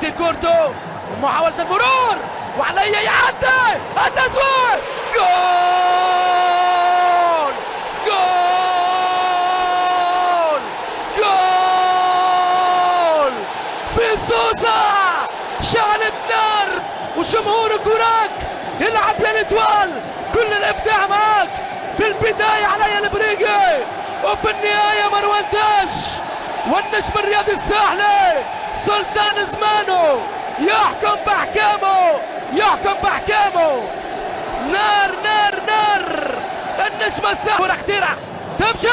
يعطي كورته ومحاولة المرور وعليه يعدي التسويق. جول جول جول في سوسة شعلت نار وجمهور كوراك يلعب للإطوال. كل الإبداع معك في البداية علي البريقي وفي النهاية مروان تاج والنجم الرياضي الساحلي سلطان زمانه يحكم بأحكامه يحكم بأحكامه. نار نار نار النجم الساحلي والاختيرة تمشي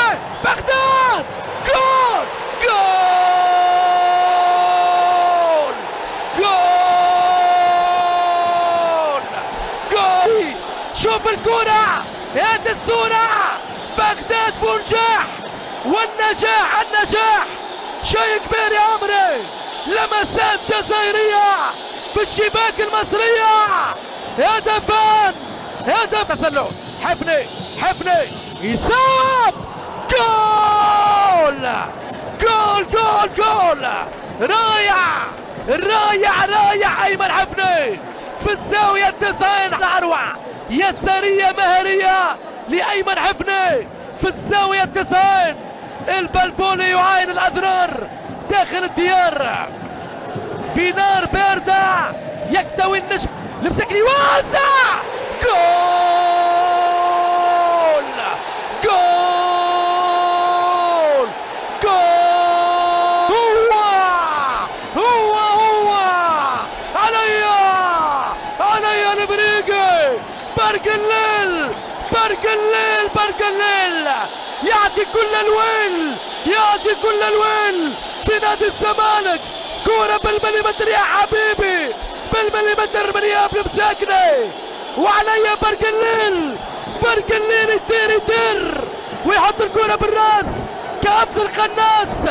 بغداد. جول جول جول جول. شوف الكرة هات الصورة. بغداد بونجاح والنجاح النجاح شيء كبير يا عمري. لمسات جزائرية في الشباك المصرية. هدفان هدف تسلل حفني حفني يصاب. جول جول جول جول. رائع رائع رائع ايمن حفني في الزاوية 90 اروع يسارية مهارية لأيمن حفني في الزاوية 90. البلبولي يعاين الأضرار داخل الديار بنار باردة يكتوي النجم لمسكني واسع. جول جول جول. هو عليا البريقي. برق الليل برق الليل برق الليل يعطي كل الويل يعطي كل الويل في نادي الزمالك. كورة بالمليمتر يا حبيبي بالمليمتر من ياب مساكنة وعليا برق الليل برق الليل يطير ويحط الكورة بالراس كأبز الخناس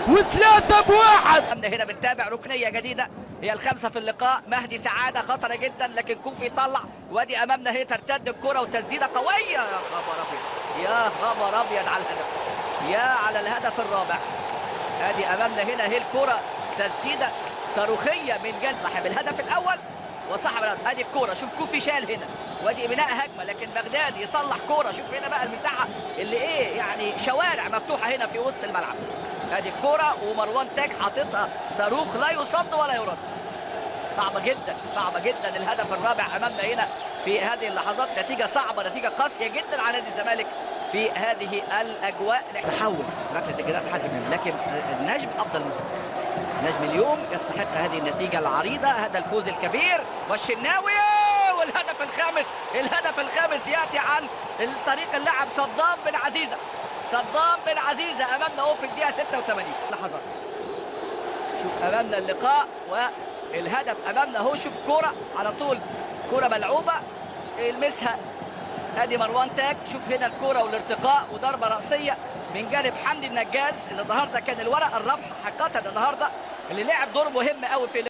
وثلاثة بواحد. هنا بنتابع ركنية جديدة هي الخامسة في اللقاء. مهدي سعادة خطرة جدا لكن كوفي يطلع وادي امامنا هي ترتد الكرة وتسديدة قوية. يا خبر ابيض يا خبر ابيض على الهدف يا على الهدف الرابع. ادي امامنا هنا هي الكرة تسديدة صاروخية من جانب صاحب الهدف الاول وصاحب الهدف. ادي الكرة شوف كوفي شال هنا وادي بناء هجمة لكن بغداد يصلح كرة. شوف هنا بقى المساحة اللي ايه يعني شوارع مفتوحة هنا في وسط الملعب. ادي الكرة ومروان تاج حاططها صاروخ لا يصد ولا يرد. صعبة جدا صعبة جدا. الهدف الرابع امامنا هنا في هذه اللحظات. نتيجة صعبة نتيجة قاسية جدا على نادي الزمالك في هذه الاجواء. تحول ركلة الجزاء حازم لكن النجم افضل مسلم. نجم اليوم يستحق هذه النتيجة العريضة هذا الفوز الكبير. والشناوي والهدف الخامس. الهدف الخامس ياتي عن طريق اللاعب صدام بن عزيزة. صدام بن عزيزة امامنا اهو في الدقيقة 86 لحظات. شوف امامنا اللقاء والهدف امامنا اهو. شوف كرة على طول كرة ملعوبة يلمسها ادي مروان تاج. شوف هنا الكرة والارتقاء وضربة رأسية من جانب حمدي النجاز اللي النهارده كان الورق الرابحة حقيقة النهارده اللي لعب دور مهم قوي في